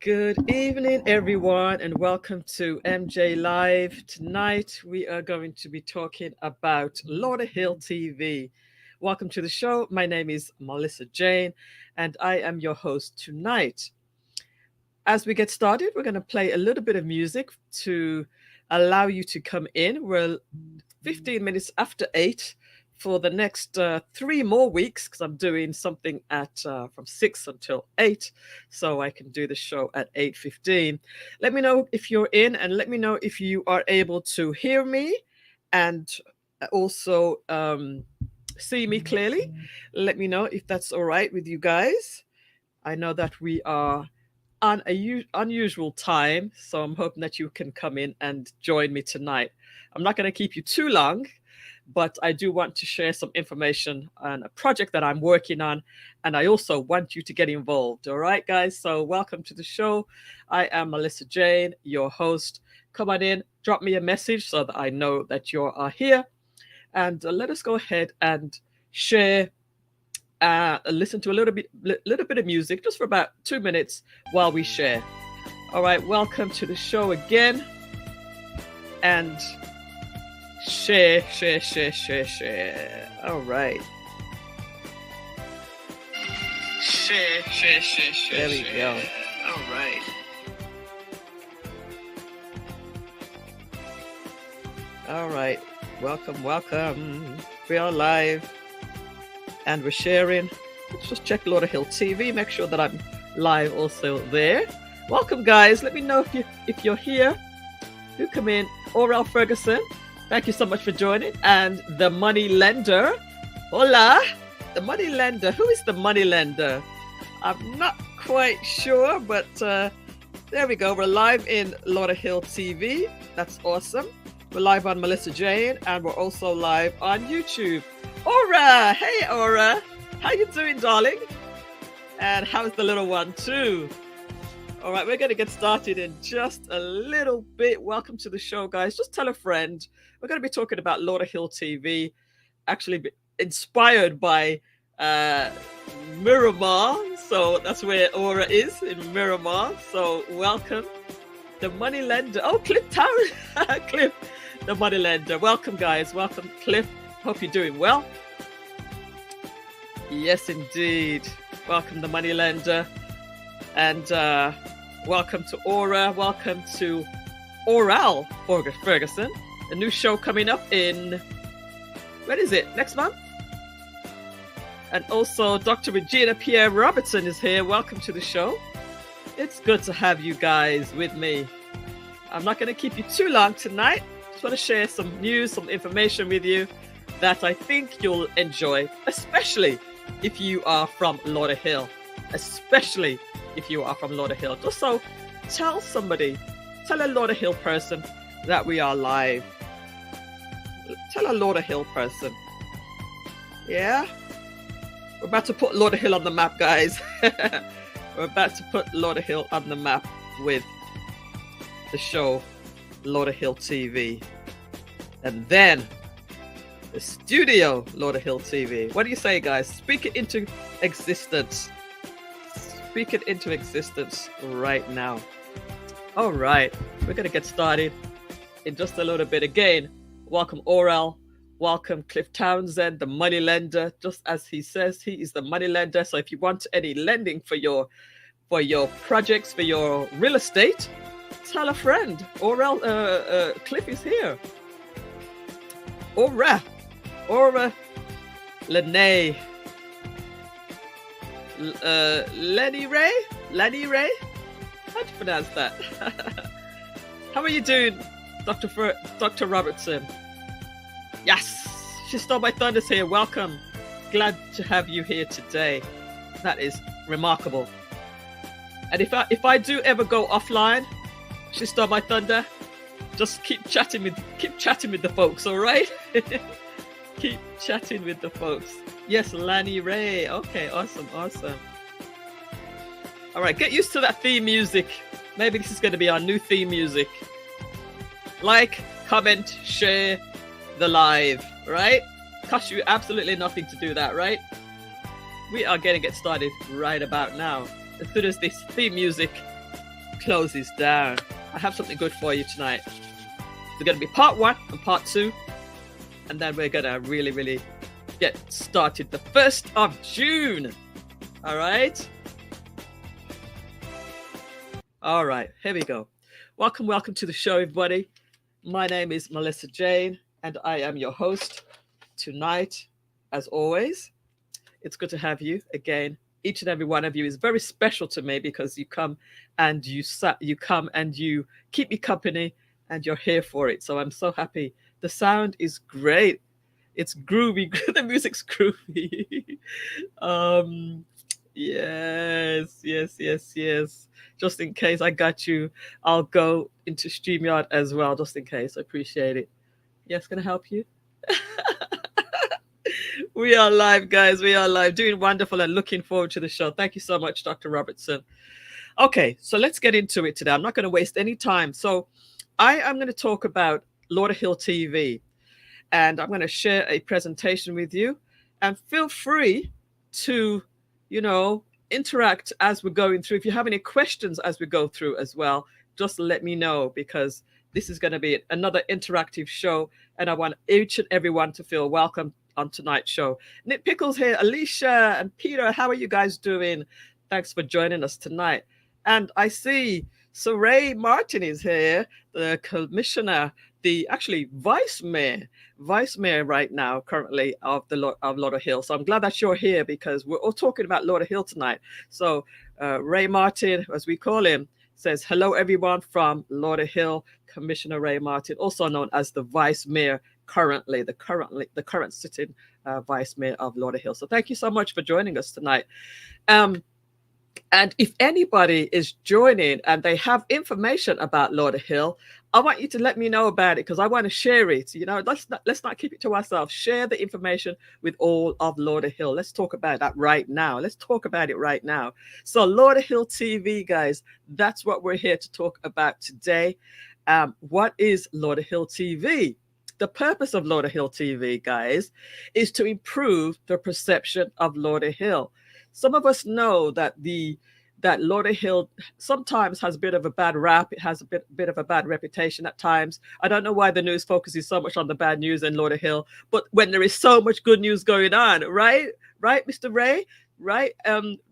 Good evening, everyone, and welcome to MJ Live. Tonight, we are going to be talking about Lauderhill TV. Welcome to the show. My name is Millissa Jayne, and I am your host tonight. As we get started, we're going to play a little bit of music to allow you to come in. We're 15 minutes after 8 for the next 3 more weeks because I'm doing something at from 6 until 8, so I can do the show at 8:15. Let me know if you're in, and let me know if you are able to hear me and also see me clearly. Let me know if that's all right with you guys. I know that we are on a unusual time, so I'm hoping that you can come in and join me tonight. I'm not going to keep you too long, but I do want to share some information on a project that I'm working on, and I also want you to get involved. All right, guys? So welcome to the show. I am Millissa Jayne, your host. Come on in, drop me a message so that I know that you are here, and let us go ahead and share. Listen to a little bit of music just for about 2 minutes while we share. All right, welcome to the show again, and share. All right, share. There we go. All right. All right, welcome. We are live and we're sharing. Let's just check Lauderhill TV, make sure that I'm live also there. Welcome, guys. Let me know if you're here. Do come in. Orel Ferguson, thank you so much for joining. And the money lender. Hola, the money lender. Who is the money lender? I'm not quite sure, but there we go. We're live in Lauderhill TV. That's awesome. We're live on Millissa Jayne, and we're also live on YouTube. Aura! Hey, Aura! How you doing, darling? And how's the little one, too? All right, we're going to get started in just a little bit. Welcome to the show, guys. Just tell a friend. We're going to be talking about Lauderhill TV, actually inspired by Miramar. So that's where Aura is, in Miramar. So welcome. The money lender. Oh, Cliff Town. Cliff, the money lender. Welcome, guys. Welcome, Cliff. Hope you're doing well. Yes, indeed. Welcome, the money lender. And welcome to Aura. Welcome to Orel Ferguson. A new show coming up in, when is it? Next month? And also Dr. Regina Pierre Robertson is here. Welcome to the show. It's good to have you guys with me. I'm not going to keep you too long tonight. Just want to share some news, some information with you that I think you'll enjoy, especially if you are from Lauderhill. Especially if you are from Lauderhill. Just so tell somebody, tell a Lauderhill person that we are live. Tell a Lauderhill person. Yeah? We're about to put Lauderhill on the map, guys. We're about to put Lauderhill on the map with the show Lauderhill TV. And then the studio Lauderhill TV. What do you say, guys? Speak it into existence. Speak it into existence right now. All right, we're going to get started in just a little bit. Again, welcome Orel. Welcome Cliff Townsend, the money lender. Just as he says, he is the money lender. So if you want any lending for your projects, for your real estate, tell a friend. Orel, Cliff is here. Aura Lene. Lenny Ray? How do you pronounce that? How are you doing, Dr. Robertson? Yes, she stole my thunders here. Welcome. Glad to have you here today. That is remarkable. And if I do ever go offline, she stole my thunder. Just keep chatting with the folks, all right? Keep chatting with the folks. Yes, Lanny Ray. Okay, awesome. All right, get used to that theme music. Maybe this is going to be our new theme music. Like, comment, share the live, right? Cost you absolutely nothing to do that, right? We are going to get started right about now. As soon as this theme music closes down, I have something good for you tonight. It's going to be part 1 and part 2, and then we're going to really, really get started the 1st of June. All right? All right, here we go. Welcome to the show, everybody. My name is Millissa Jayne, and I am your host tonight, as always. It's good to have you again. Each and every one of you is very special to me because you come and you keep me company, and you're here for it. So I'm so happy. The sound is great. It's groovy. The music's groovy. Yes. Just in case, I got you. I'll go into StreamYard as well, just in case. I appreciate it. Yes, gonna help you. We are live, guys. We are live, doing wonderful and looking forward to the show. Thank you so much, Dr. Robertson. Okay, so let's get into it today. I'm not going to waste any time. So I am going to talk about Lauderhill TV, and I'm going to share a presentation with you. And feel free to, interact as we're going through. If you have any questions as we go through as well, just let me know, because this is going to be another interactive show, and I want each and everyone to feel welcome on tonight's show. Nick Pickles here, Alicia and Peter, how are you guys doing? Thanks for joining us tonight. And I see Ray Martin is here, the commissioner, the actually vice mayor right now currently of Lauderhill. So I'm glad that you're here, because we're all talking about Lauderhill tonight. So Ray Martin, as we call him, says hello everyone from Lauderhill. Commissioner Ray Martin, also known as the vice mayor, the current sitting vice mayor of Lauderhill. So thank you so much for joining us tonight. And if anybody is joining and they have information about Lauderhill, I want you to let me know about it, because I want to share it. Let's not keep it to ourselves. Share the information with all of Lauderhill. Let's talk about that right now. So Lauderhill TV, guys, that's what we're here to talk about today. What is Lauderhill TV? The purpose of Lauderhill TV, guys, is to improve the perception of Lauderhill. Some of us know that Lauderhill sometimes has a bit of a bad rap. It has a bit of a bad reputation at times. I don't know why the news focuses so much on the bad news in Lauderhill, but when there is so much good news going on, right, Mr. Ray? Right,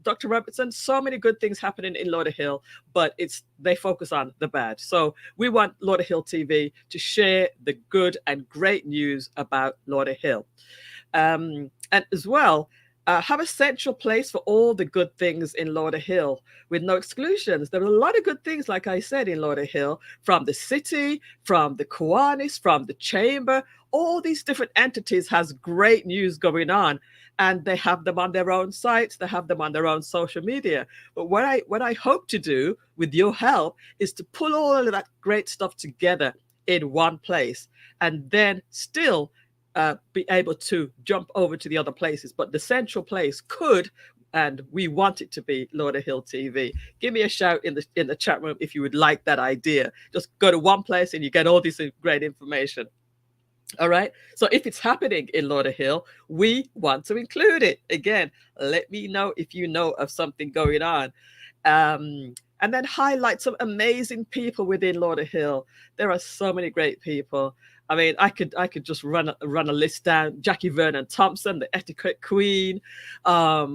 Dr. Robertson, so many good things happening in Lauderhill, but they focus on the bad. So we want Lauderhill TV to share the good and great news about Lauderhill, and as well have a central place for all the good things in Lauderhill with no exclusions. There are a lot of good things, like I said, in Lauderhill, from the city, from the Kiwanis, from the chamber. All these different entities has great news going on, and they have them on their own sites. They have them on their own social media. But what I hope to do with your help is to pull all of that great stuff together in one place, and then still be able to jump over to the other places. But the central place could, and we want it to be, Lauderhill TV. Give me a shout in the chat room if you would like that idea. Just go to one place and you get all this great information. All right. So if it's happening in Lauderhill, we want to include it. Again, let me know if you know of something going on. And then highlight some amazing people within Lauderhill. There are so many great people. I mean, I could just run a list down. Jackie Vernon Thompson, the etiquette queen, our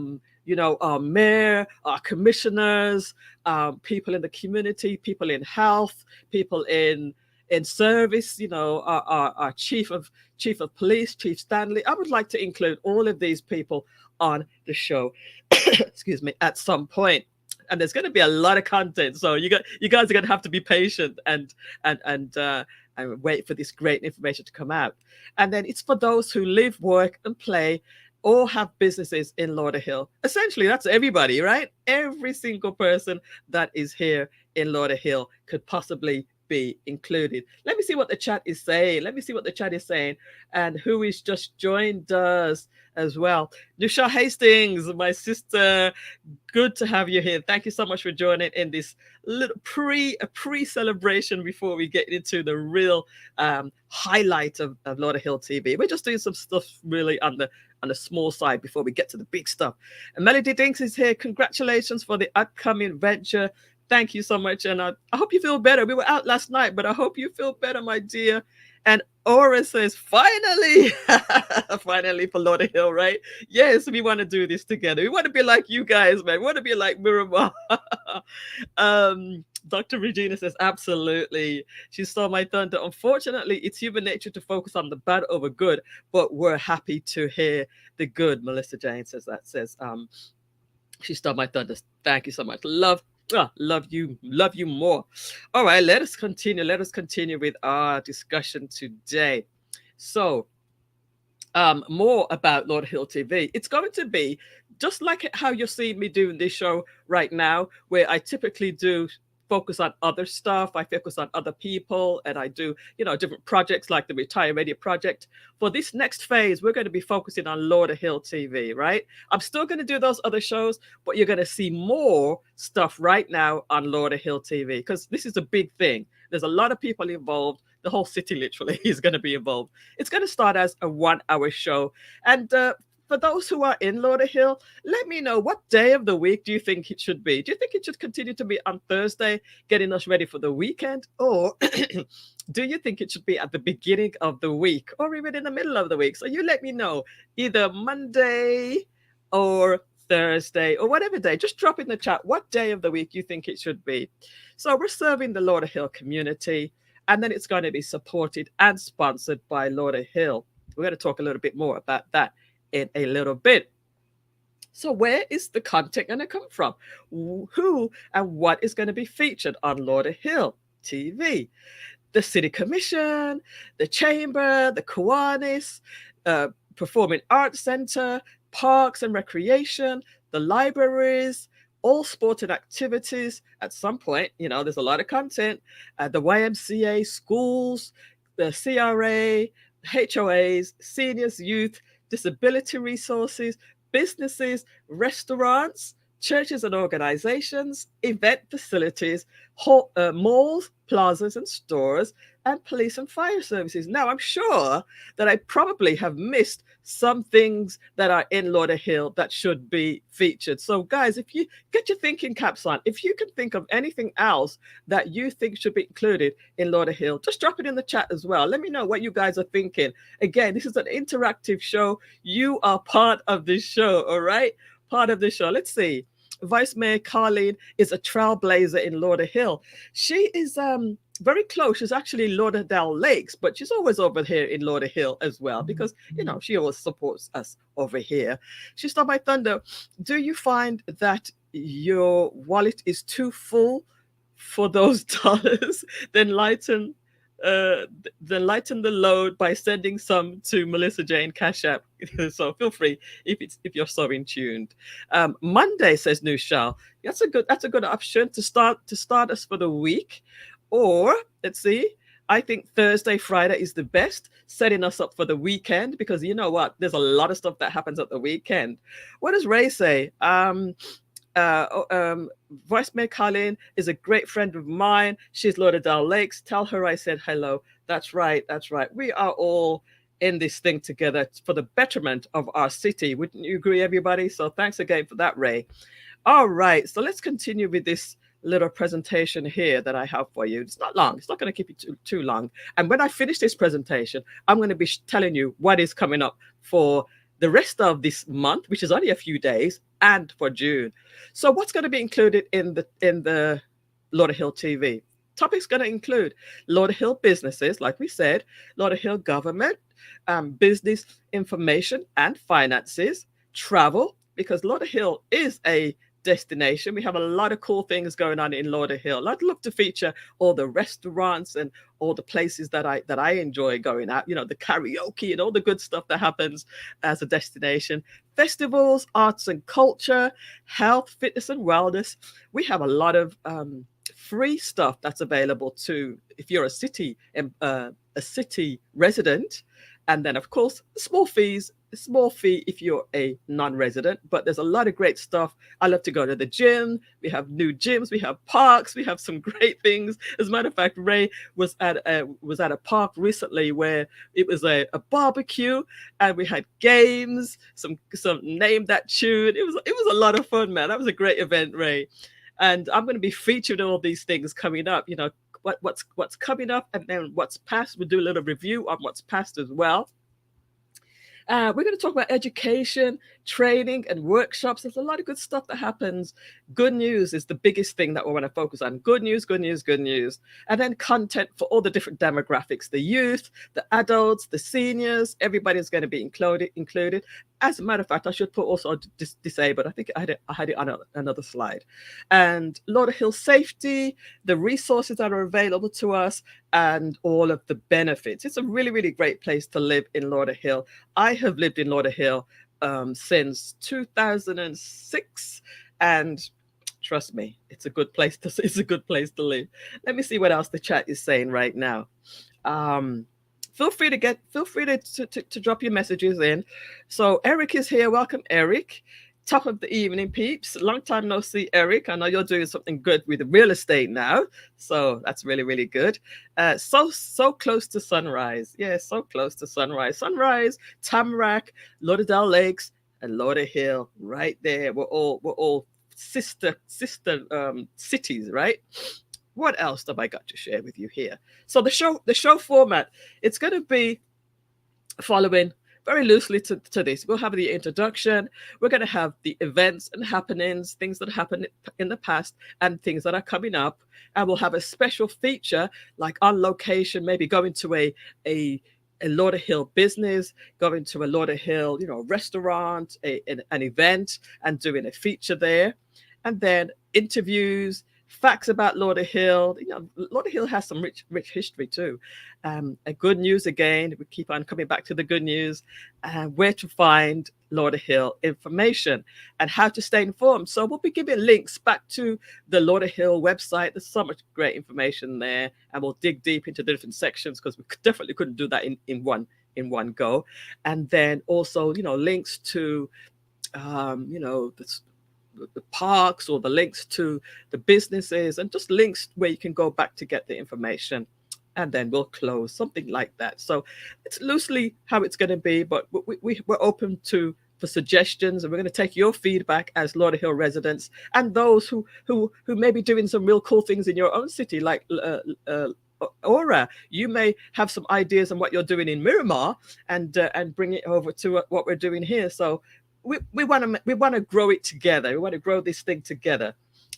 mayor, our commissioners, people in the community, people in health, people in service, our chief of police, Chief Stanley. I would like to include all of these people on the show, excuse me, at some point. And there's going to be a lot of content, so you guys are going to have to be patient and wait for this great information to come out. And then it's for those who live, work, and play, or have businesses in Lauderhill. Essentially, that's everybody, right? Every single person that is here in Lauderhill could possibly be included. Let me see what the chat is saying. And who is just joined us as well. Nusha Hastings, my sister, good to have you here. Thank you so much for joining in this little pre-celebration before we get into the real highlight of Lauderhill TV. We're just doing some stuff really on the small side before we get to the big stuff. And Melody Dinks is here. Congratulations for the upcoming venture. Thank you so much. And I hope you feel better. We were out last night, but I hope you feel better, my dear. And Aura says, finally, finally for Lauderhill, right? Yes, we want to do this together. We want to be like you guys, man. We want to be like Miramar. Dr. Regina says, absolutely. She saw my thunder. Unfortunately, it's human nature to focus on the bad over good, but we're happy to hear the good. Millissa Jayne says that. Says, she stole my thunder. Thank you so much. Love you more. All right, let us continue. Let us continue with our discussion today. So, more about Lauderhill TV. It's going to be just like how you're seeing me doing this show right now, where I typically do focus on other stuff. I focus on other people, and I do, different projects like the Retire Radio Project. For this next phase, we're going to be focusing on Lauderhill TV, right? I'm still going to do those other shows, but you're going to see more stuff right now on Lauderhill TV, because this is a big thing. There's a lot of people involved. The whole city literally is going to be involved. It's going to start as a 1-hour show. And for those who are in Lauderhill, let me know, what day of the week do you think it should be? Do you think it should continue to be on Thursday, getting us ready for the weekend? Or do you think it should be at the beginning of the week or even in the middle of the week? So you let me know, either Monday or Thursday or whatever day. Just drop in the chat what day of the week you think it should be. So we're serving the Lauderhill community, and then it's going to be supported and sponsored by Lauderhill. We're going to talk a little bit more about that in a little bit. So where is the content going to come from? Who and what is going to be featured on Lauderhill TV? The City Commission, the Chamber, the Kiwanis, Performing Arts Centre, Parks and Recreation, the libraries, all sporting activities. At some point, there's a lot of content. The YMCA, schools, the CRA, HOAs, seniors, youth, disability resources, businesses, restaurants, churches and organizations, event facilities, malls, plazas and stores, and police and fire services. Now, I'm sure that I probably have missed some things that are in Lauderhill that should be featured. So, guys, if you get your thinking caps on, if you can think of anything else that you think should be included in Lauderhill, just drop it in the chat as well. Let me know what you guys are thinking. Again, this is an interactive show. You are part of this show, all right? Part of the show. Let's see. Vice Mayor Carleen is a trailblazer in Lauderhill. She is very close. She's actually Lauderdale Lakes, but she's always over here in Lauderhill as well, because she always supports us over here. She stole my thunder. Do you find that your wallet is too full for those dollars? Then lighten the load by sending some to Millissa Jayne Cash App. So feel free if you're so in tuned. Monday, says Nushal. That's a good option to start us for the week. Or let's see, I think Thursday, Friday is the best, setting us up for the weekend, because you know what? There's a lot of stuff that happens at the weekend. What does Ray say? Vice Mayor Colleen is a great friend of mine. She's Lauderdale Lakes. Tell her I said hello. That's right. We are all in this thing together for the betterment of our city. Wouldn't you agree, everybody? So thanks again for that, Ray. All right, so let's continue with this little presentation here that I have for you. It's not long. It's not going to keep you too long. And when I finish this presentation, I'm going to be telling you what is coming up for the rest of this month, which is only a few days, and for June. So what's going to be included in the Lauderhill TV? Topics going to include Lauderhill businesses, like we said, Lauderhill government, business information and finances, travel, because Lauderhill is a destination. We have a lot of cool things going on in Lauderhill. I'd love to feature all the restaurants and all the places that I enjoy going out, the karaoke and all the good stuff that happens as a destination. Festivals, arts and culture, health, fitness and wellness. We have a lot of free stuff that's available to, if you're a city resident. And then, of course, small fee if you're a non-resident, but there's a lot of great stuff. I love to go to the gym. We have new gyms, we have parks, we have some great things. As a matter of fact, Ray was at a park recently where it was a barbecue, and we had games, some name that tune. It was a lot of fun, man. That was a great event, Ray. And I'm going to be featured all these things coming up, what's coming up, and then what's past. We'll do a little review on what's past as well. We're going to talk about education, training, and workshops. There's a lot of good stuff that happens. Good news is the biggest thing that we want to focus on. Good news, good news, good news. And then content for all the different demographics, the youth, the adults, the seniors, everybody's going to be included. As a matter of fact, I should put also disabled. I think I had it on another slide. And Lauderhill safety, the resources that are available to us, and all of the benefits. It's a really, really great place to live in Lauderhill. I have lived in Lauderhill since 2006, and trust me, it's a good place to live. Let me see what else the chat is saying right now. Feel free to drop your messages in. So Eric is here. Welcome, Eric. Top of the evening, peeps. Long time no see, Eric. I know you're doing something good with real estate now, so that's really, really good. So close to sunrise. Yeah, so close to sunrise. Sunrise, Tamarack, Lauderdale Lakes, and Lauderhill, right there. We're all sister cities, right? What else have I got to share with you here? So the show format, it's going to be following very loosely to this. We'll have the introduction. We're going to have the events and happenings, things that happened in the past and things that are coming up. And we'll have a special feature like on location, maybe going to a Lauderhill business, going to a Lauderhill, restaurant, an event, and doing a feature there. And then interviews, facts about Lauderhill. Lauderhill has some rich history too. A good news again. We keep on coming back to the good news. Where to find Lauderhill information and how to stay informed. So we'll be giving links back to the Lauderhill website. There's so much great information there, and we'll dig deep into the different sections because we definitely couldn't do that in one go. And then also, links to, the parks, or the links to the businesses, and just links where you can go back to get the information. And then we'll close, something like that. So it's loosely how it's going to be, but we're open for suggestions, and we're going to take your feedback as Lauderhill residents and those who may be doing some real cool things in your own city, like Aura. You may have some ideas on what you're doing in Miramar and bring it over to what we're doing here. So we want to grow it together. We want to grow this thing together.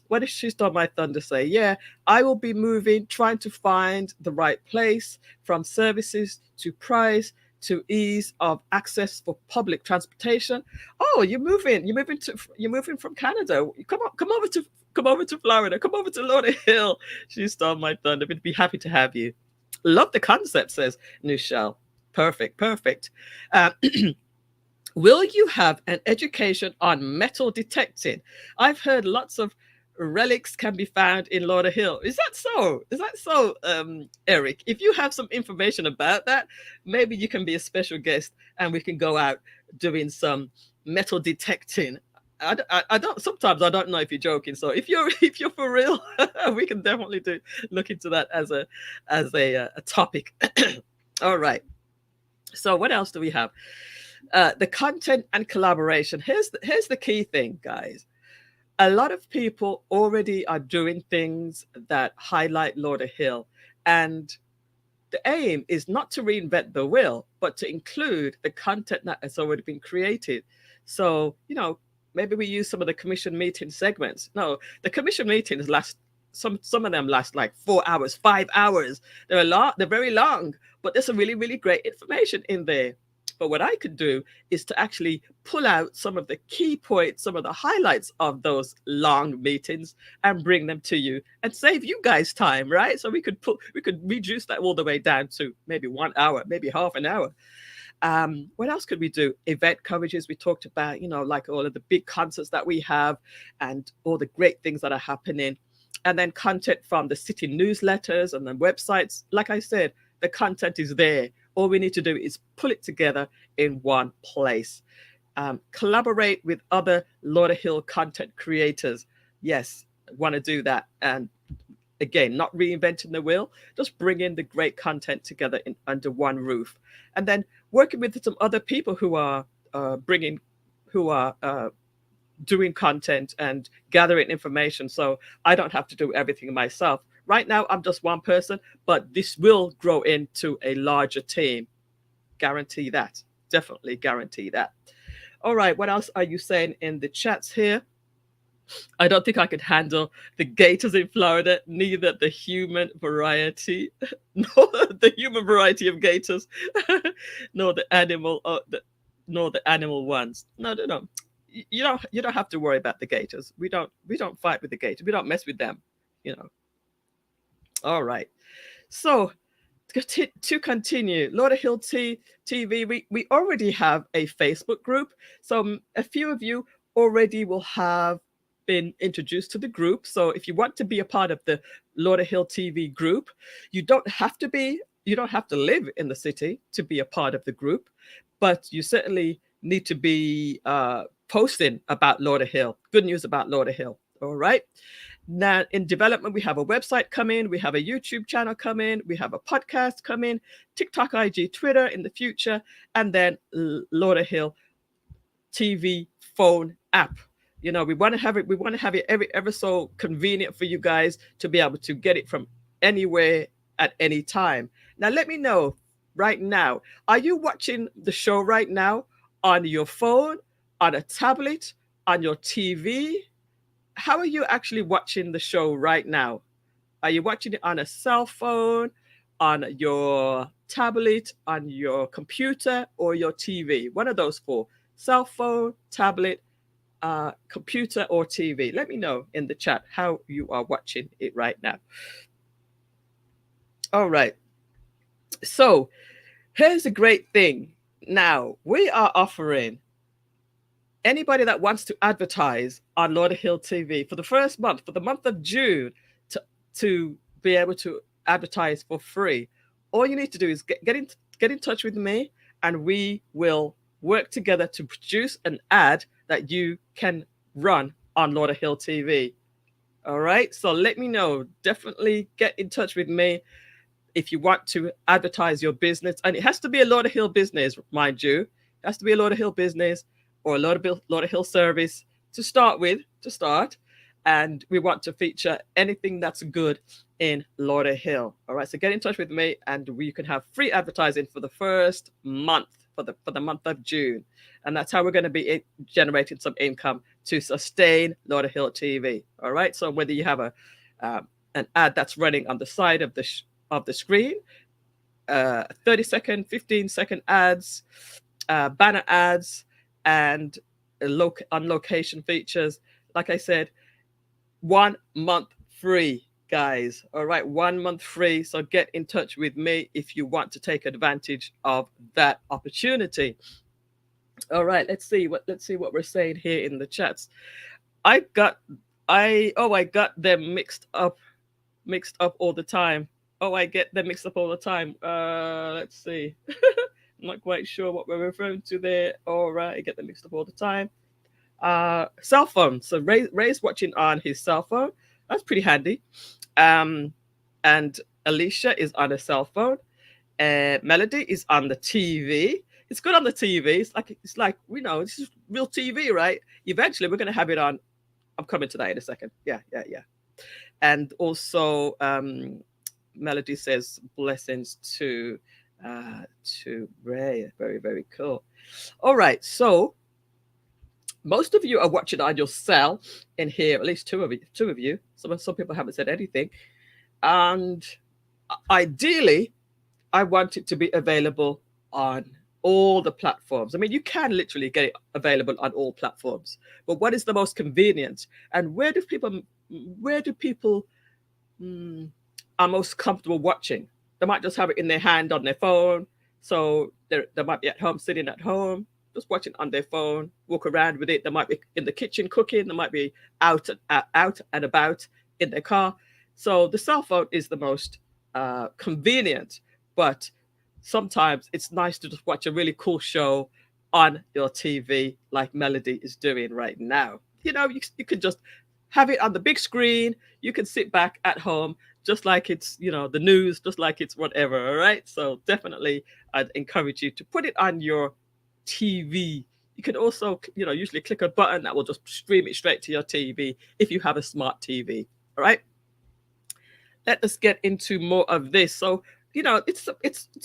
What did She Stole My Thunder say? Yeah, I will be moving, trying to find the right place, from services to price to ease of access for public transportation. Oh, you're moving from Canada. Come over to Florida. Come over to Lauderhill. She Stole My Thunder. We'd be happy to have you. Love the concept, says Nushel. Perfect. Will you have an education on metal detecting? I've heard lots of relics can be found in Lauderhill. Is that so, Eric? If you have some information about that, maybe you can be a special guest and we can go out doing some metal detecting. I don't know if you're joking. So if you're for real, we can definitely look into that as a topic. All right. So what else do we have? The content and collaboration. Here's the key thing, guys. A lot of people already are doing things that highlight Lauderhill, and the aim is not to reinvent the wheel, but to include the content that has already been created. So, maybe we use some of the commission meeting segments. No, the commission meetings last, some of them last like 4 hours, 5 hours. They're very long, but there's some really, really great information in there. But what I could do is to actually pull out some of the key points, some of the highlights of those long meetings, and bring them to you and save you guys time, right? So we could reduce that all the way down to maybe 1 hour, maybe half an hour. What else could we do? Event coverages we talked about, like all of the big concerts that we have and all the great things that are happening. And then content from the city newsletters and the websites. Like I said, the content is there. All we need to do is pull it together in one place. Collaborate with other Lauderhill content creators. Yes, want to do that. And again, not reinventing the wheel, just bringing the great content together under one roof. And then working with some other people who are doing content and gathering information, so I don't have to do everything myself. Right now, I'm just one person, but this will grow into a larger team. Guarantee that. Definitely guarantee that. All right, what else are you saying in the chats here? I don't think I could handle the gators in Florida, neither the human variety, nor the human variety of gators, nor the animal, nor the animal ones. No, no, no. You don't have to worry about the gators. We don't fight with the gators. We don't mess with them. You know. All right. So to continue, Lauderhill TV, we already have a Facebook group. So a few of you already will have been introduced to the group. So if you want to be a part of the Lauderhill TV group, you don't have to live in the city to be a part of the group, but you certainly need to be posting about Lauderhill, good news about Lauderhill. All right. Now, in development, we have a website coming, we have a YouTube channel coming, we have a podcast coming, TikTok, IG, Twitter in the future, and then Lauderhill TV phone app. You know, we want to have it ever so convenient for you guys to be able to get it from anywhere at any time. Now, let me know right now, are you watching the show right now on your phone, on a tablet, on your TV? How are you actually watching the show right now? Are you watching it on a cell phone, on your tablet, on your computer, or your TV? One of those four: cell phone, tablet, computer, or TV. Let me know in the chat how you are watching it right now. All right. So here's a great thing. Now we are offering anybody that wants to advertise on Lauderhill TV for the first month, for the month of June, to be able to advertise for free. All you need to do is get in touch with me, and we will work together to produce an ad that you can run on Lauderhill TV. All right. So let me know. Definitely get in touch with me if you want to advertise your business. And it has to be a Lauderhill business, mind you. It has to be a Lauderhill business or a Lauderhill service to start. And we want to feature anything that's good in Lauderhill. All right. So get in touch with me, and we can have free advertising for the first month, for the month of June. And that's how we're going to be generating some income to sustain Lauderhill TV. All right. So whether you have an ad that's running on the side of the screen, 30-second, 15-second ads, banner ads, and on location features, like I said, 1 month free, guys. All right, 1 month free. So get in touch with me if you want to take advantage of that opportunity. All right, let's see what we're saying here in the chats. I got them mixed up all the time. I get them mixed up all the time. Let's see. I'm not quite sure what we're referring to there. All right, I get them mixed up all the time. Cell phone. So Ray's watching on his cell phone. That's pretty handy. And Alicia is on a cell phone. Melody is on the TV. It's good on the TV. It's like we know this is real TV, right? Eventually, we're gonna have it on. I'm coming to that in a second. Yeah. And also, Melody says blessings to Ray. Very, very cool. All right, so most of you are watching on your cell in here, at least two of you. Some people haven't said anything. And ideally, I want it to be available on all the platforms. I mean, you can literally get it available on all platforms, but what is the most convenient? And where do people are most comfortable watching? They might just have it in their hand on their phone. So they might be at home, sitting at home, just watching on their phone, walk around with it. They might be in the kitchen cooking. They might be out and about in their car. So the cell phone is the most convenient, but sometimes it's nice to just watch a really cool show on your TV like Melody is doing right now. You know, you can just have it on the big screen. You can sit back at home just like it's, the news, just like it's whatever. All right. So definitely I'd encourage you to put it on your TV You can also, usually click a button that will just stream it straight to your TV if you have a smart TV. All right. Let us get into more of this. So, it's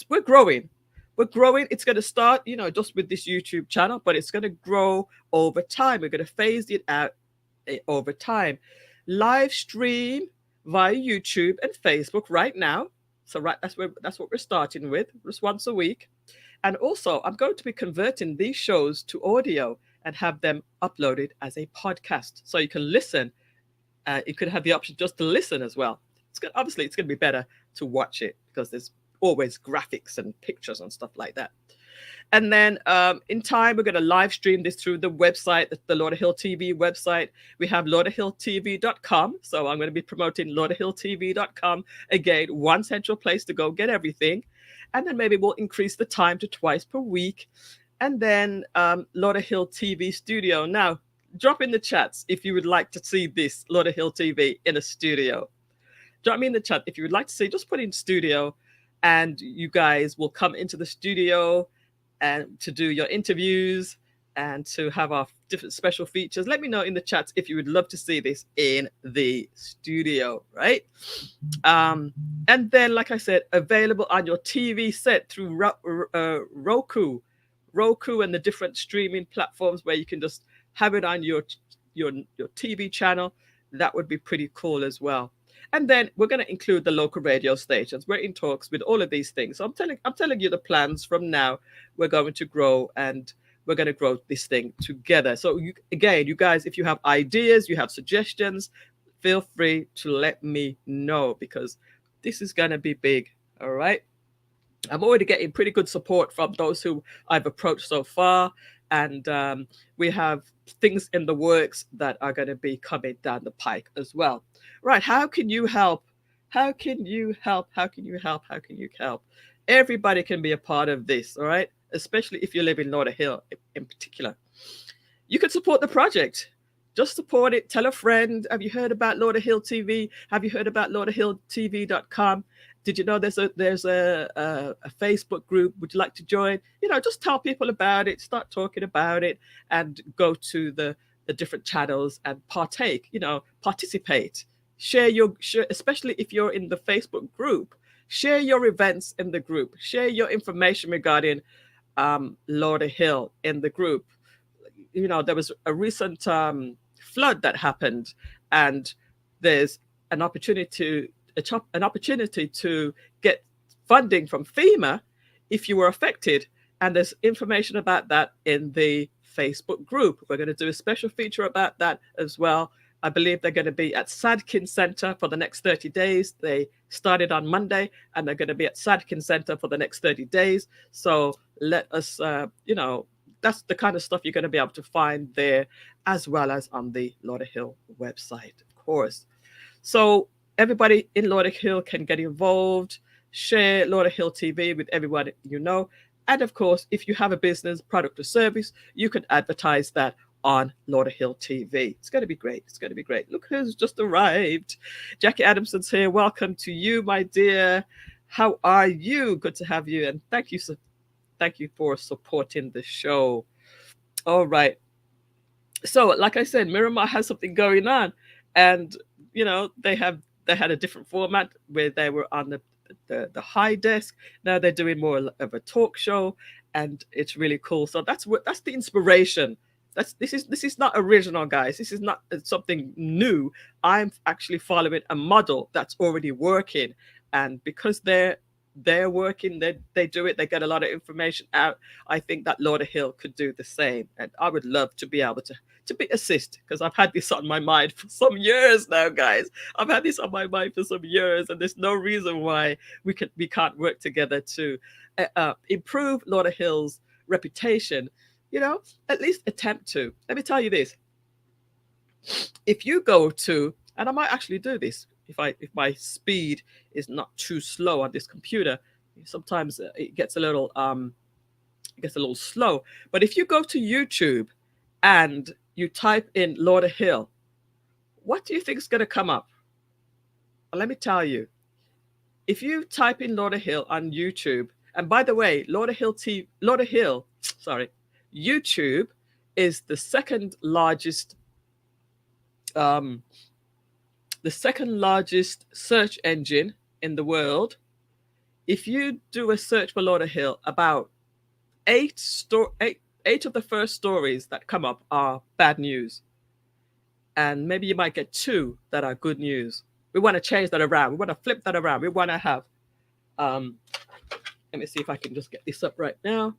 we're growing. We're growing. It's going to start, just with this YouTube channel, but it's going to grow over time. We're going to phase it out over time. Live stream via YouTube and Facebook right now. So that's what we're starting with, just once a week. And also, I'm going to be converting these shows to audio and have them uploaded as a podcast, so you can listen. You could have the option just to listen as well. Obviously, it's going to be better to watch it because there's always graphics and pictures and stuff like that. And then in time, we're going to live stream this through the website, the Lauderhill TV website. We have lauderhilltv.com. So I'm going to be promoting lauderhilltv.com. Again, one central place to go get everything. And then maybe we'll increase the time to twice per week. And then Lauderhill TV studio. Now, drop in the chats if you would like to see this Lauderhill TV in a studio. Drop me in the chat if you would like to see, just put in studio, and you guys will come into the studio and to do your interviews and to have our different special features. Let me know in the chats if you would love to see this in the studio, right? And then, like I said, available on your TV set through Roku and the different streaming platforms where you can just have it on your TV channel. That would be pretty cool as well. And then we're going to include the local radio stations. We're in talks with all of these things. So I'm telling you the plans from now. We're going to grow, and we're going to grow this thing together. So you guys, if you have ideas, you have suggestions, feel free to let me know, because this is going to be big. All right. I'm already getting pretty good support from those who I've approached so far. And we have things in the works that are going to be coming down the pike as well. Right. How can you help? How can you help? How can you help? How can you help? Everybody can be a part of this. All right. Especially if you live in Lauderhill in particular. You can support the project. Just support it. Tell a friend. Have you heard about Lauderhill TV? Have you heard about lauderhilltv.com? Did you know there's a Facebook group? Would you like to join? Just tell people about it, start talking about it, and go to the different channels and partake, participate. Share especially if you're in the Facebook group, share your events in the group, share your information regarding Lauderhill in the group. There was a recent flood that happened, and there's an opportunity to get funding from FEMA if you were affected. And there's information about that in the Facebook group. We're going to do a special feature about that as well. I believe they're going to be at Sadkin Center for the next 30 days. They started on Monday, and they're going to be at Sadkin Center for the next 30 days. So let us, that's the kind of stuff you're going to be able to find there, as well as on the Lauderhill website, of course. So everybody in Lauderhill can get involved. Share Lauderhill TV with everyone you know. And of course, if you have a business, product or service, you can advertise that on Lauderhill TV. It's going to be great. It's going to be great. Look who's just arrived. Jackie Adamson's here. Welcome to you, my dear. How are you? Good to have you. And thank you for supporting the show. All right. So, like I said, Miramar has something going on. And, they had a different format where they were on the high desk. Now they're doing more of a talk show, and it's really cool. So that's the inspiration. This is not original, guys. This is not something new. I'm actually following a model that's already working, and because they're working, they do it, they get a lot of information out. I think that Lauderhill could do the same, and I would love to be able to assist, because I've had this on my mind for some years now, guys. I've had this on my mind for some years, and there's no reason why we can't work together to improve Lauderhill's reputation. At least attempt to. Let me tell you this. If you go to, and I might actually do this if my speed is not too slow on this computer. Sometimes it gets a little slow. But if you go to YouTube and you type in Lauderhill, what do you think is going to come up? Well, let me tell you. If you type in Lauderhill on YouTube, and by the way, YouTube is the second largest search engine in the world. If you do a search for Lauderhill, about eight of the first stories that come up are bad news, and maybe you might get two that are good news. We want to change that around. We want to flip that around. We want to have let me see if I can just get this up right now.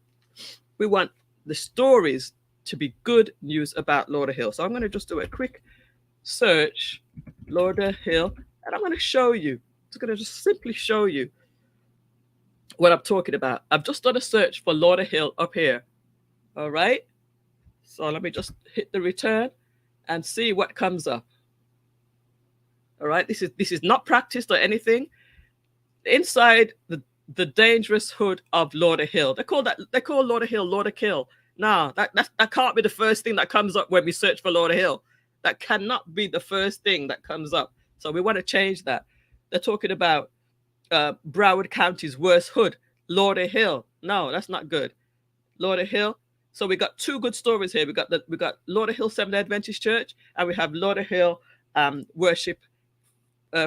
We want the stories to be good news about Lauderhill. So I'm going to just do a quick search, Lauderhill, and I'm going to show you. I'm going to just simply show you what I'm talking about. I've just done a search for Lauderhill up here. All right. So let me just hit the return and see what comes up. All right. This is not practiced or anything. Inside the dangerous hood of Lauderhill. They call Lauderhill Lauderkill. No, that can't be the first thing that comes up when we search for Lauderhill. That cannot be the first thing that comes up. So we want to change that. They're talking about Broward County's worst hood, Lauderhill. No, that's not good. Lauderhill. So we got two good stories here. We got Lauderhill Seventh-day Adventist Church, and we have Lauderhill worship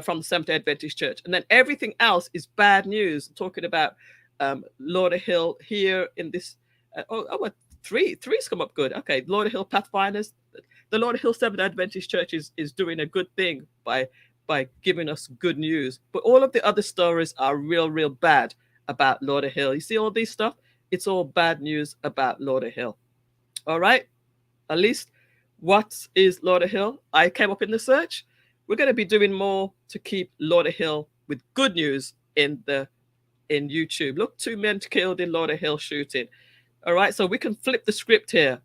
from the Seventh-day Adventist Church. And then everything else is bad news, talking about Lauderhill here in this. Three's come up good. Okay, Lauderhill Pathfinders. The Lauderhill Seventh-day Adventist Church is doing a good thing by giving us good news. But all of the other stories are real bad about Lauderhill. You see all these stuff? It's all bad news about Lauderhill. All right? At least what is Lauderhill? I came up in the search. We're going to be doing more to keep Lauderhill with good news in YouTube. Look, 2 men killed in Lauderhill shooting. All right, so we can flip the script here.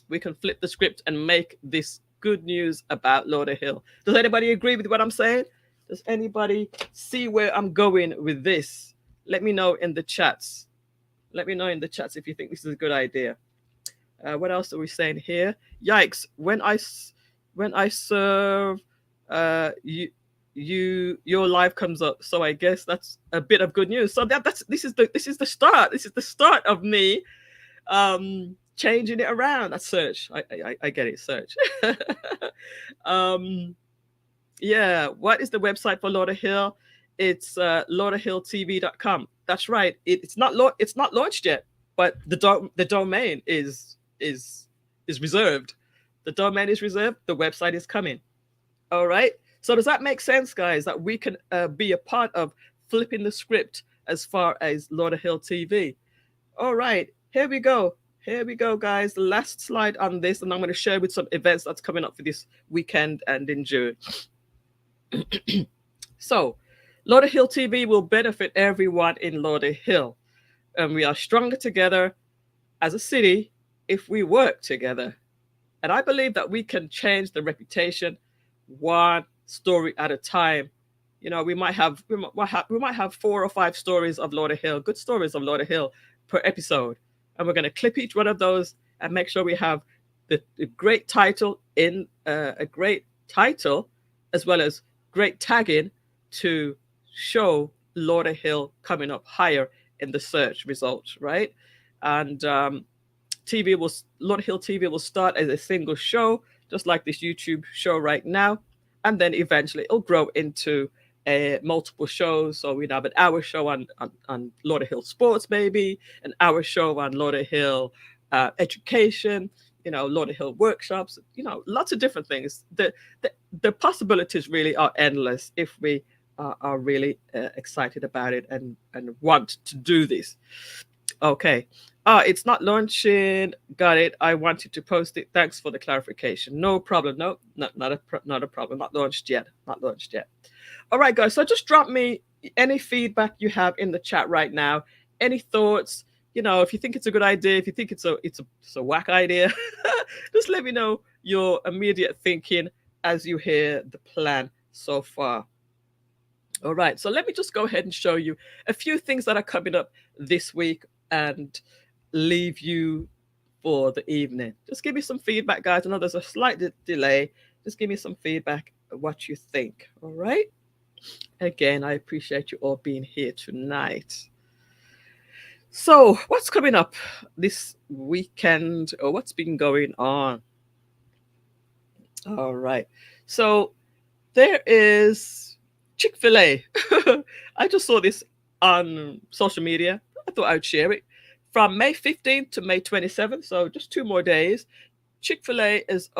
We can flip the script and make this good news about Lauderhill. Does anybody agree with what I'm saying? Does anybody see where I'm going with this? Let me know in the chats. Let me know in the chats if you think this is a good idea. What else are we saying here? Yikes! When I serve, your life comes up. So I guess that's a bit of good news. So this is the start. This is the start of me changing it around. That search. I get it. Search. Yeah. What is the website for Lauderhill? It's Lauderhilltv.com. That's right. It's not launched yet, but the domain is reserved. The domain is reserved. The website is coming. All right. So does that make sense, guys? That we can be a part of flipping the script as far as Lauderhill TV. All right. Here we go. Here we go, guys. The last slide on this, and I'm going to share with some events that's coming up for this weekend and in June. So, Lauderhill TV will benefit everyone in Lauderhill, and we are stronger together as a city if we work together. And I believe that we can change the reputation one story at a time. You know, we might have 4 or 5 stories of Lauderhill, good stories of Lauderhill per episode. And we're going to clip each one of those and make sure we have the great title in a great title, as well as great tagging to show Lauderhill coming up higher in the search results, right? And Lauderhill TV will start as a single show, just like this YouTube show right now, and then eventually it'll grow into multiple shows. So we'd have an hour show on Lauderhill sports, maybe an hour show on Lauderhill education, you know, Lauderhill workshops, you know, lots of different things. The possibilities really are endless if we are really excited about it and want to do this. Okay. It's not launching. Got it. I wanted to post it. Thanks for the clarification. No problem. No, not a problem. Not launched yet. Not launched yet. All right, guys. So just drop me any feedback you have in the chat right now. Any thoughts? You know, if you think it's a good idea, if you think it's a whack idea, just let me know your immediate thinking as you hear the plan so far. All right. So let me just go ahead and show you a few things that are coming up this week and leave you for the evening. Just give me some feedback, guys. I know there's a slight delay. Just give me some feedback of what you think. All right. Again, I appreciate you all being here tonight. So, what's coming up this weekend, or what's been going on? All right. So, there is Chick-fil-A. I just saw this on social media. I thought I'd share it. From May 15th to May 27th, so just 2 more days, Chick-fil-A is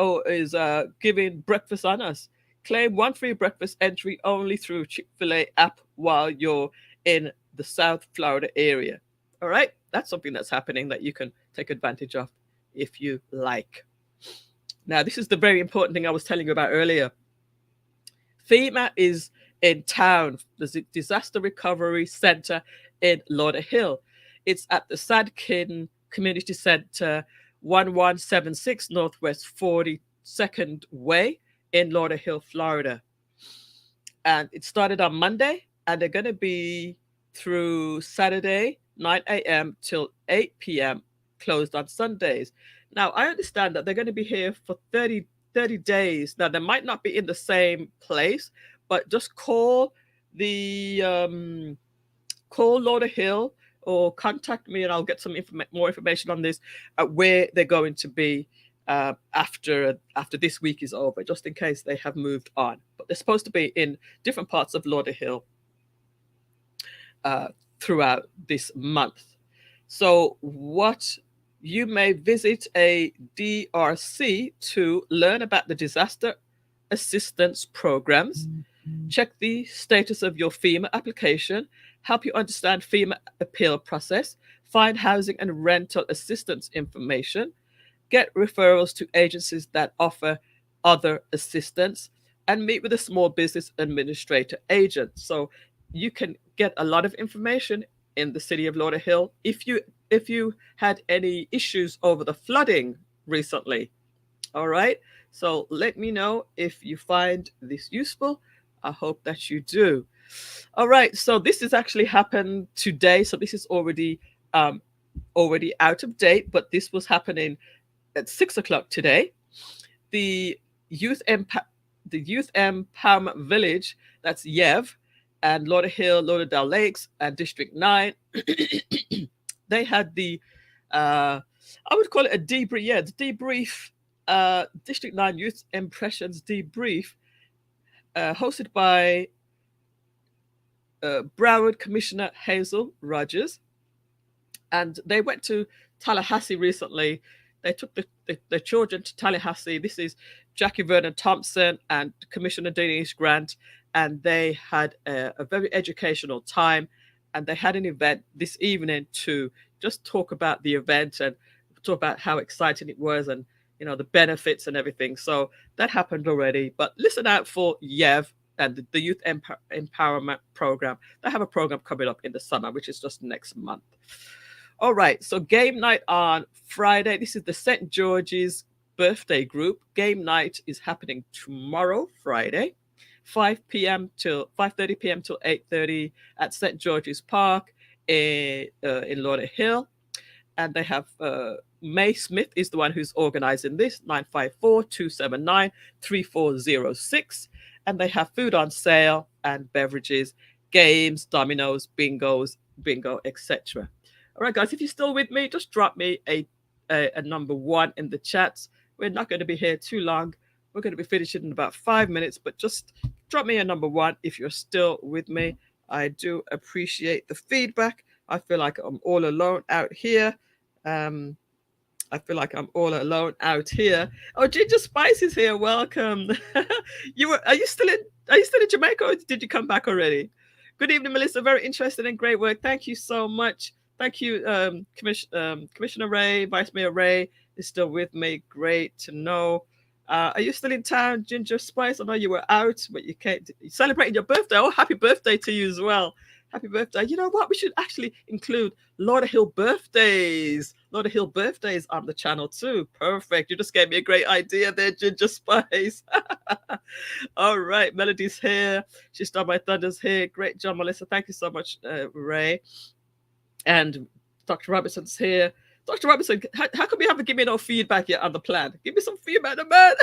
giving breakfast on us. Claim one free breakfast entry only through Chick-fil-A app while you're in the South Florida area. All right, that's something that's happening that you can take advantage of if you like. Now, this is the very important thing I was telling you about earlier. FEMA is in town, the Disaster Recovery Center in Lauderhill. It's at the Sadkin Community Center, 1176 Northwest 42nd Way in Lauderhill, Florida. And it started on Monday, and they're going to be through Saturday, 9 a.m. till 8 p.m., closed on Sundays. Now, I understand that they're going to be here for 30 days. Now, they might not be in the same place, but just call the call Lauderhill or contact me, and I'll get some more information on this, where they're going to be after this week is over, just in case they have moved on. But they're supposed to be in different parts of Lauderhill throughout this month. So what you may visit a DRC to learn about the disaster assistance programs, check the status of your FEMA application, help you understand FEMA appeal process, find housing and rental assistance information, get referrals to agencies that offer other assistance, and meet with a small business administrator agent. So you can get a lot of information in the city of Lauderhill. If you had any issues over the flooding recently, all right? So let me know if you find this useful. I hope that you do. All right, so this has actually happened today. So this is already out of date, but this was happening at 6 o'clock today. The Youth Empowerment Village, that's YEV, and Lauderhill, Lauderdale Lakes, and District 9, they had the, I would call it a debrief, the debrief, District 9 Youth Impressions debrief, hosted by Broward Commissioner Hazel Rogers. And they went to Tallahassee recently. They took the children to Tallahassee. This is Jackie Vernon Thompson and Commissioner Denise Grant, and they had a very educational time. And they had an event this evening to just talk about the event and talk about how exciting it was, and the benefits and everything. So that happened already. But listen out for YEV and the Youth Empowerment Program. They have a program coming up in the summer, which is just next month. All right, so game night on Friday. This is the St. George's birthday group. Game night is happening tomorrow, Friday, 5:30 p.m. till 8:30 at St. George's Park in Lauderhill. And they have May Smith is the one who's organizing this, 954-279-3406. And they have food on sale and beverages, games, dominoes, bingo, etc. All right, guys, if you're still with me, just drop me a number 1 in the chats. We're not going to be here too long. We're going to be finishing in about 5 minutes, but just drop me a number 1 if you're still with me. I do appreciate the feedback. I feel like I'm all alone out here. Oh, Ginger Spice is here. Welcome. Are you still in Jamaica, or did you come back already? Good evening, Millissa. Very interesting and great work. Thank you so much. Thank you, Commissioner Ray, Vice Mayor Ray is still with me. Great to know. Are you still in town, Ginger Spice? I know you were out, but you can't. You're celebrating your birthday. Oh, happy birthday to you as well. Happy birthday. You know what? We should actually include Lauderhill birthdays. Lauderhill birthdays on the channel too. Perfect. You just gave me a great idea there, Ginger Spice. All right. Melody's here. She's done my thunders here. Great job, Melissa. Thank you so much, Ray. And Dr. Robinson's here. Dr. Robinson, how come you haven't given me no feedback yet on the plan? Give me some feedback, man.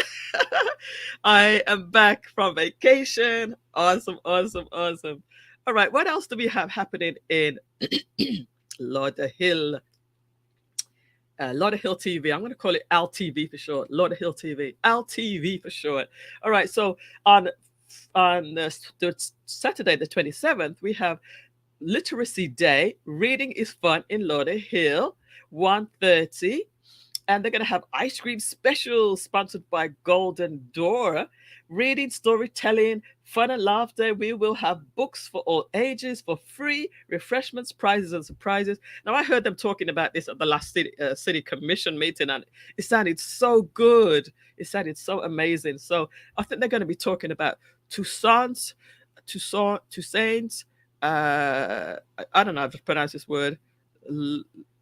I am back from vacation. Awesome. All right, what else do we have happening in Lauderhill. Lauderhill TV. I'm going to call it LTV for short. Lauderhill TV. LTV for short. All right. So on the Saturday, the 27th, we have Literacy Day. Reading is fun in Lauderhill, 1:30. And they're going to have ice cream specials sponsored by Golden Door. Reading, storytelling, fun and laughter. We will have books for all ages for free, refreshments, prizes, and surprises. Now, I heard them talking about this at the last city commission meeting, and it sounded so good. It sounded so amazing. So I think they're going to be talking about Toussaint's, I don't know how to pronounce this word.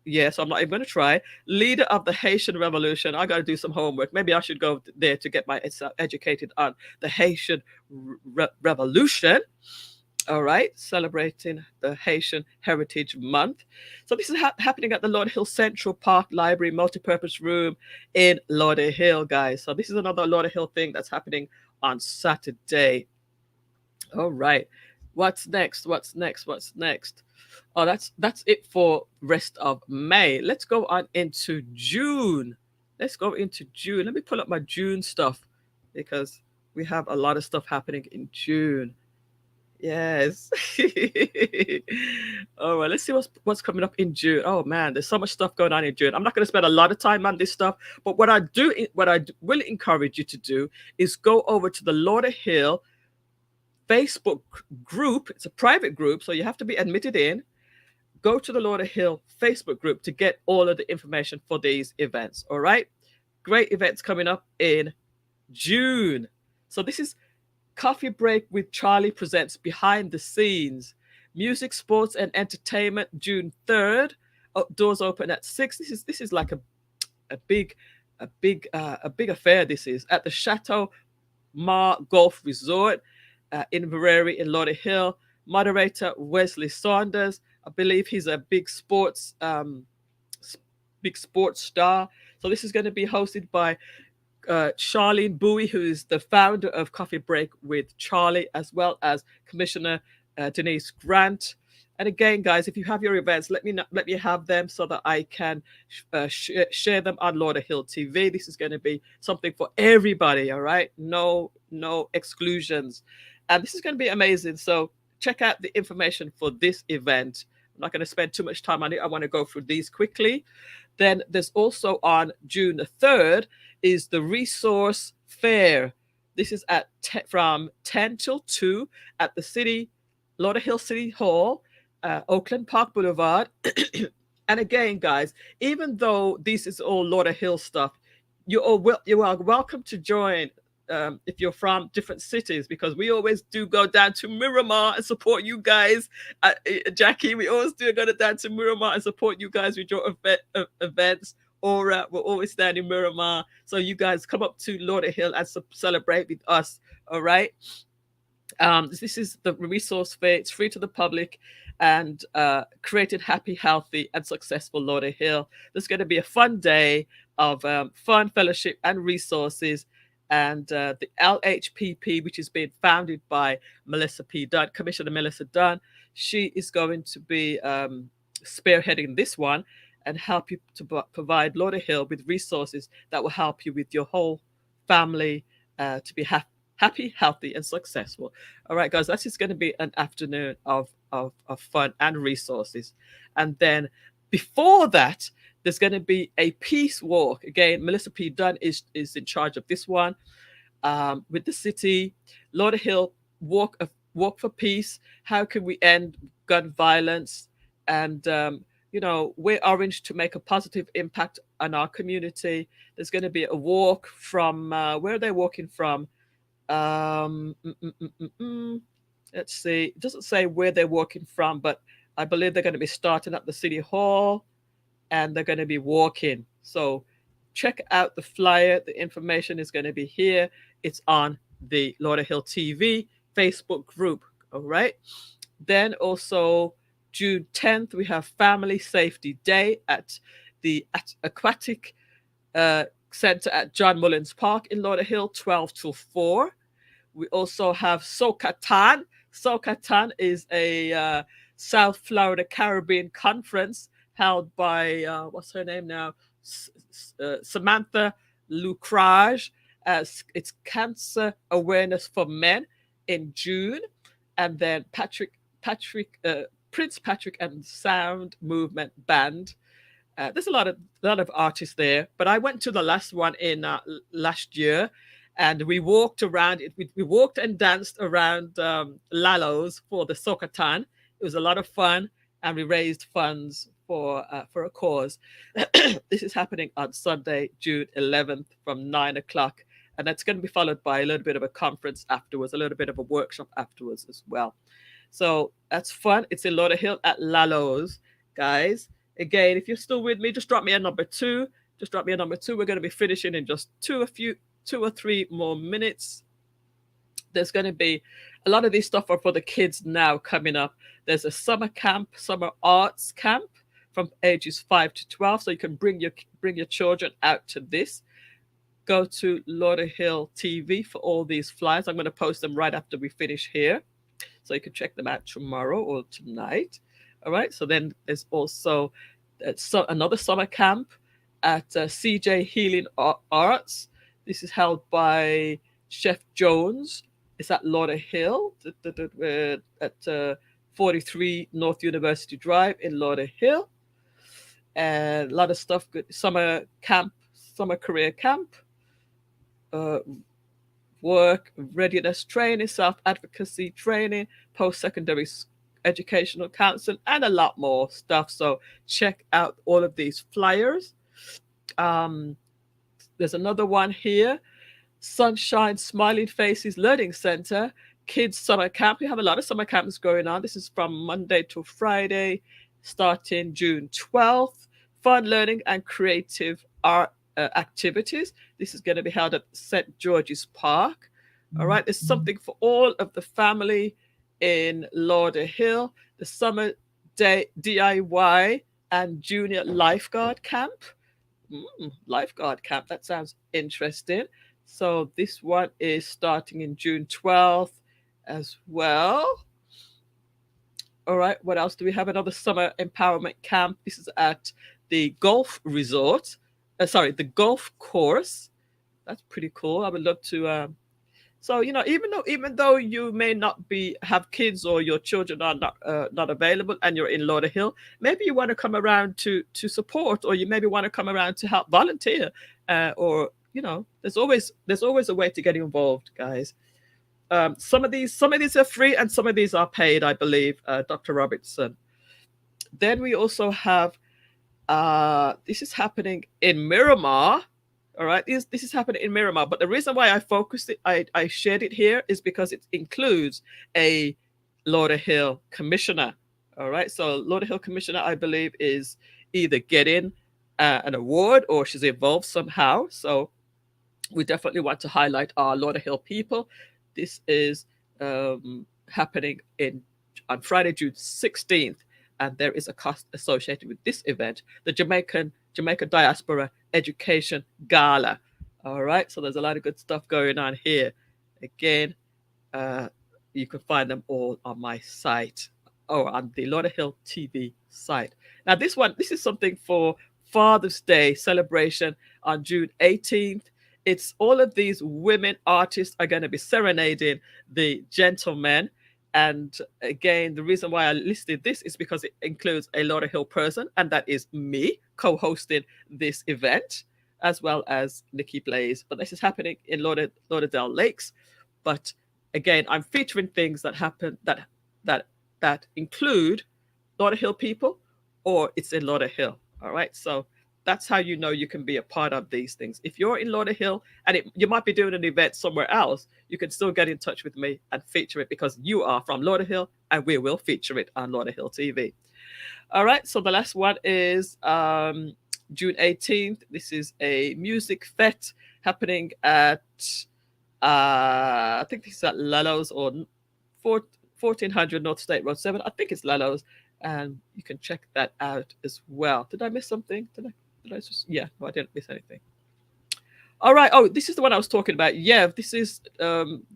Yes, I'm not even going to try. Leader of the Haitian Revolution. I got to do some homework. Maybe I should go there to get myself educated on the Haitian Revolution. All right, celebrating the Haitian Heritage Month. So this is happening at the Lauderhill Central Park Library Multipurpose Room in Lauderhill, guys. So this is another Lauderhill thing that's happening on Saturday. All right. What's next? Oh, that's it for rest of May. Let's go on into June. Let me pull up my June stuff because we have a lot of stuff happening in June. Yes. All right, let's see what's coming up in June. Oh man, there's so much stuff going on in June. I'm not going to spend a lot of time on this stuff, but what I will encourage you to do is go over to the Lauderhill Facebook group. It's a private group, so you have to be admitted in. Go to the Lauderhill Facebook group to get all of the information for these events. All right, great events coming up in June. So this is Coffee Break with Charlie presents Behind the Scenes, music, sports, and entertainment. June 3rd. Doors open at 6. This is like a big affair. This is at the Chateau Mar Golf Resort in Inverary in Lauderhill. Moderator Wesley Saunders. I believe he's a big sports star. So this is going to be hosted by Charlene Bowie, who is the founder of Coffee Break with Charlie, as well as Commissioner Denise Grant. And again, guys, if you have your events, let me have them so that I can share them on Lauderhill TV. This is going to be something for everybody. All right, no exclusions, and this is going to be amazing. So check out the information for this event. I'm not going to spend too much time on it. I want to go through these quickly. Then there's also on June the 3rd is the Resource Fair. This is from 10 till 2 at the Lauderhill City Hall, Oakland Park Boulevard. And again, guys, even though this is all Lauderhill stuff, you are welcome to join if you're from different cities, because we always do go down to Miramar and support you guys. Jackie, we always do go down to Miramar and support you guys with your events. Aura, we're always down in Miramar. So you guys come up to Lauderhill and celebrate with us. All right. This is the Resource Fair. It's free to the public and created happy, healthy, and successful Lauderhill. There's going to be a fun day of fun, fellowship, and resources. And the LHPP, which is being founded by Millissa P. Dunn, Commissioner Millissa Dunn, she is going to be spearheading this one and help you to provide Lauderhill with resources that will help you with your whole family to be happy, healthy, and successful. All right, guys, that's just going to be an afternoon of fun and resources. And then before that, there's going to be a peace walk. Again, Millissa P. Dunn is in charge of this one with the city. Lauderhill walk for peace. How can we end gun violence? And we're orange to make a positive impact on our community. There's going to be a walk from where are they walking from? Let's see. It doesn't say where they're walking from, but I believe they're going to be starting at the City Hall and they're going to be walking. So check out the flyer. The information is going to be here. It's on the Lauderhill TV Facebook group. All right. Then also June 10th, we have Family Safety Day at the Aquatic Center at John Mullins Park in Lauderhill, 12 till 4. We also have Sokatan. Sokatan is a South Florida Caribbean Conference held by, what's her name now? Samantha Lucrage. It's Cancer Awareness for Men in June. And then Prince Patrick and Sound Movement Band. There's a lot of artists there, but I went to the last one in last year, and we walked around. We walked and danced around Lalo's for the Soccertan. It was a lot of fun, and we raised funds for a cause. This is happening on Sunday, June 11th, from 9 o'clock, and that's going to be followed by a little bit of a conference afterwards, a little bit of a workshop afterwards as well. So that's fun. It's in Lauderhill at Lalo's, guys. Again, if you're still with me, just drop me a number 2. Just drop me a number 2. We're going to be finishing in just two or three more minutes. There's going to be a lot of these stuff are for the kids now coming up. There's a summer arts camp from ages 5 to 12. So you can bring your children out to this. Go to Lauderhill TV for all these flyers. I'm going to post them right after we finish here, so you can check them out tomorrow or tonight. All right. So then there's also another summer camp at CJ Healing Arts. This is held by Chef Jones. It's at Lauderhill at 43 North University Drive in Lauderhill. And a lot of stuff. Good summer career camp. Work readiness training, self-advocacy training, post-secondary educational counseling, and a lot more stuff. So check out all of these flyers. There's another one here. Sunshine Smiling Faces Learning Center, Kids Summer Camp. We have a lot of summer camps going on. This is from Monday to Friday, starting June 12th. Fun learning and creative art activities. This is going to be held at St. George's Park. All right. There's something for all of the family in Lauderhill. The Summer Day DIY and Junior Lifeguard Camp. Lifeguard Camp. That sounds interesting. So this one is starting in June 12th as well. All right. What else do we have? Another Summer Empowerment Camp. This is at the Golf Resort. The golf course. That's pretty cool. I would love to. So even though you may not have kids or your children are not available, and you're in Lauderhill, maybe you want to come around to support, or you maybe want to come around to help volunteer, or there's always a way to get involved, guys. Some of these are free, and some of these are paid, I believe, Dr. Robertson. Then we also have. This is happening in Miramar. All right, this is happening in Miramar. But the reason why I shared it here is because it includes a Lauderhill commissioner. All right, so Lauderhill commissioner, I believe, is either getting an award or she's involved somehow. So we definitely want to highlight our Lauderhill people. This is happening on Friday, June 16th. And there is a cost associated with this event, the Jamaica Diaspora Education Gala. All right, so there's a lot of good stuff going on here. Again, you can find them all on my site or on the Lauderhill TV site. Now, this is something for Father's Day celebration on June 18th. It's all of these women artists are going to be serenading the gentlemen. And again, the reason why I listed this is because it includes a Lauderhill person, and that is me co-hosting this event, as well as Nikki Blaze. But this is happening in Lauderdale Lakes. But again, I'm featuring things that happen that include Lauderhill people, or it's in Lauderhill. All right, so that's how you know you can be a part of these things. If you're in Lauderhill and you might be doing an event somewhere else, you can still get in touch with me and feature it because you are from Lauderhill, and we will feature it on Lauderhill TV. All right, so the last one is June 18th. This is a music fete happening at, I think this is at Lalo's or 1400 North State Road 7. I think it's Lalo's, and you can check that out as well. Did I miss something? Did I just, yeah, no, I didn't miss anything. All right. Oh, this is the one I was talking about. Yeah, this is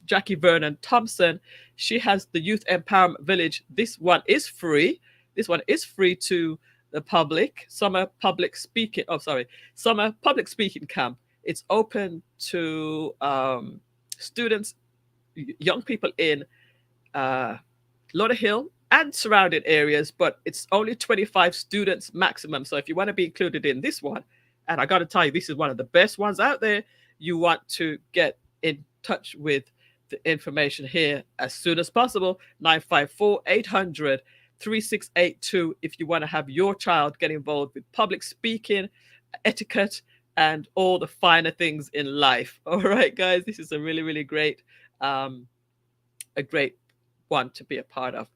Jackie Vernon Thompson. She has the Youth Empowerment Village. This one is free. This one is free to the public. Summer public speaking. Oh, sorry. Summer public speaking camp. It's open to students, young people in Lauderhill and surrounding areas, but it's only 25 students maximum. So if you want to be included in this one, and I got to tell you, this is one of the best ones out there, you want to get in touch with the information here as soon as possible. 954-800-3682 if you want to have your child get involved with public speaking, etiquette, and all the finer things in life. All right, guys, this is a really, really great, a great one to be a part of.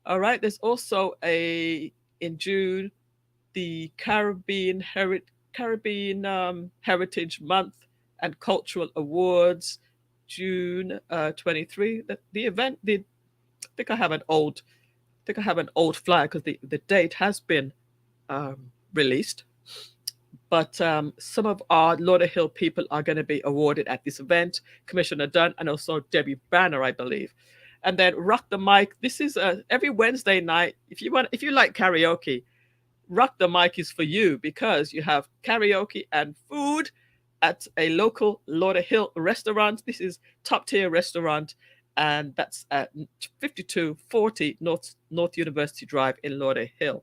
All right, there's also in June, the Caribbean Heritage Month and Cultural Awards, June 23. The event did. I think I have an old flyer because the date has been released. But some of our Lauderhill people are going to be awarded at this event. Commissioner Dunn and also Debbie Banner, I believe. And then Rock the Mic. This is every Wednesday night. If you like karaoke, Rock the Mic is for you because you have karaoke and food at a local Lauderhill restaurant. This is top tier restaurant, and that's at 5240 North University Drive in Lauderhill.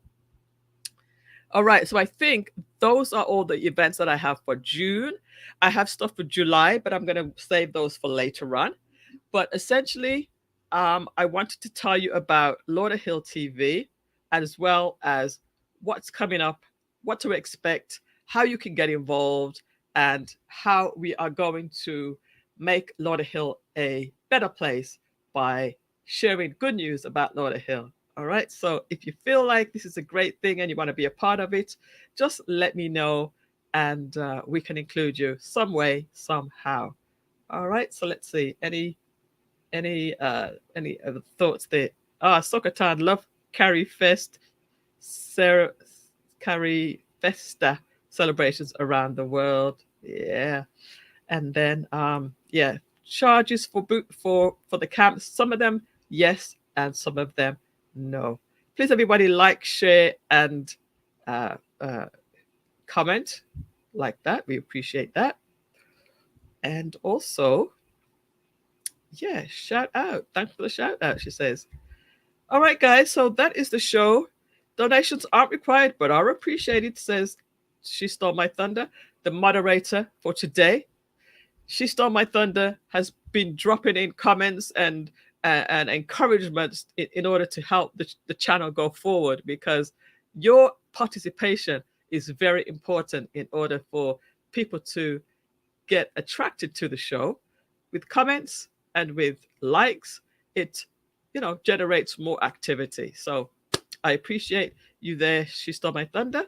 All right, so I think those are all the events that I have for June. I have stuff for July, but I'm going to save those for later on. But essentially, I wanted to tell you about Lauderhill TV, as well as what's coming up, what to expect, how you can get involved, and how we are going to make Lauderhill a better place by sharing good news about Lauderhill. All right. So if you feel like this is a great thing and you want to be a part of it, just let me know and we can include you some way, somehow. All right. So let's see. Any other thoughts there? Sokatan, love Carry Fest, Carry Festa celebrations around the world. Yeah. And then charges for the camps. Some of them, yes, and some of them, no. Please, everybody, like, share, and comment like that. We appreciate that. And also, shout out. Thanks for the shout out, she says. All right, guys. So that is the show. Donations aren't required, but are appreciated, says She Stole My Thunder, the moderator for today. She Stole My Thunder has been dropping in comments and encouragements in order to help the channel go forward, because your participation is very important in order for people to get attracted to the show. With comments and with likes, it generates more activity. So I appreciate you there, She Stole My Thunder,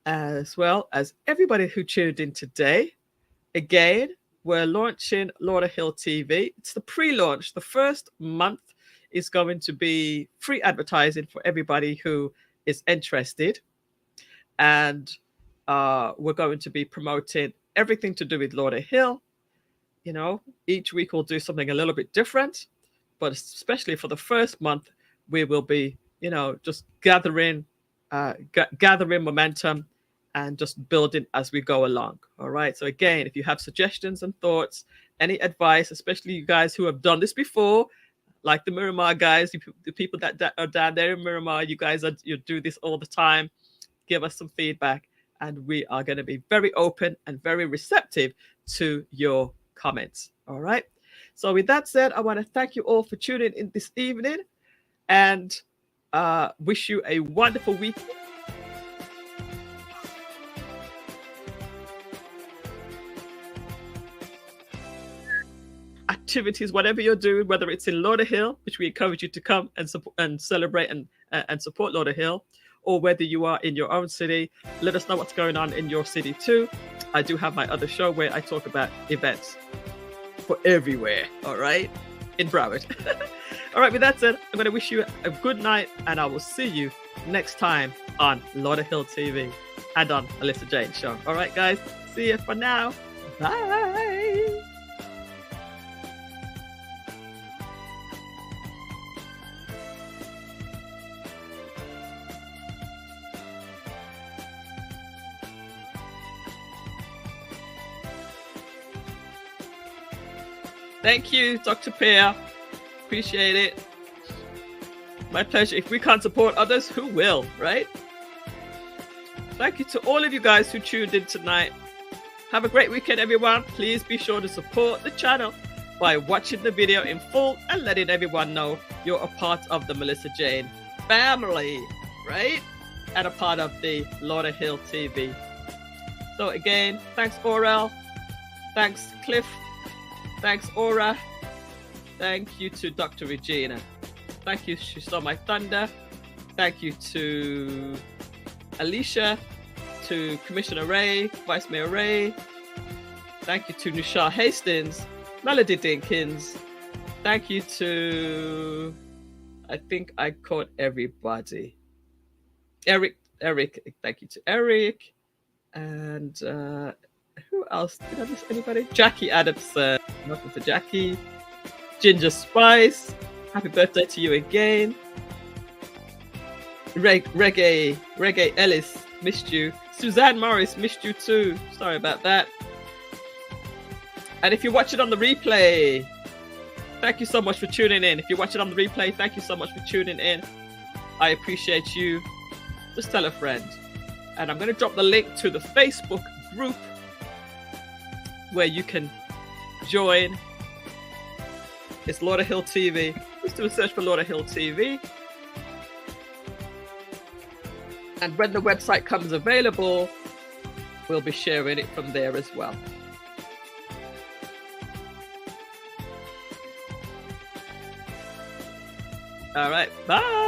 as well as everybody who tuned in today. Again, we're launching Lauderhill TV. It's the pre-launch. The first month is going to be free advertising for everybody who is interested. And we're going to be promoting everything to do with Lauderhill. Each week we'll do something a little bit different. But especially for the first month, we will be, just gathering momentum and just building as we go along. All right. So again, if you have suggestions and thoughts, any advice, especially you guys who have done this before, like the Miramar guys, the people that are down there in Miramar, you guys you do this all the time. Give us some feedback, and we are going to be very open and very receptive to your comments. All right. So with that said, I want to thank you all for tuning in this evening, and wish you a wonderful week. Activities, whatever you're doing, whether it's in Lauderhill, which we encourage you to come and celebrate and support Lauderhill, or whether you are in your own city, let us know what's going on in your city too. I do have my other show where I talk about events for everywhere, all right, in Broward. All right, with that said, I'm going to wish you a good night, and I will see you next time on Lauderhill TV and on Millissa Jayne Show. All right, guys, see you for now. Bye. Thank you, Dr. Pear. Appreciate it. My pleasure. If we can't support others, who will, right? Thank you to all of you guys who tuned in tonight. Have a great weekend, everyone. Please be sure to support the channel by watching the video in full and letting everyone know you're a part of the Millissa Jayne family, right? And a part of the Lauderhill TV. So again, thanks Orel. Thanks Cliff. Thanks Aura. Thank you to Dr. Regina. Thank you, She Saw My Thunder. Thank you to Alicia, to Commissioner Ray, Vice Mayor Ray. Thank you to Nushar Hastings, Melody Dinkins. Thank you to, I think I caught everybody. Eric, thank you to Eric. And who else? Did I miss anybody? Jackie Adamson. Welcome to Jackie. Ginger Spice. Happy birthday to you again. Reggae Ellis, missed you. Suzanne Morris, missed you too. Sorry about that. And if you're watching on the replay, thank you so much for tuning in. If you're watching on the replay, thank you so much for tuning in. I appreciate you. Just tell a friend. And I'm going to drop the link to the Facebook group where you can join. It's Lauderhill TV. Just do a search for Lauderhill TV. And when the website comes available, we'll be sharing it from there as well. All right, bye.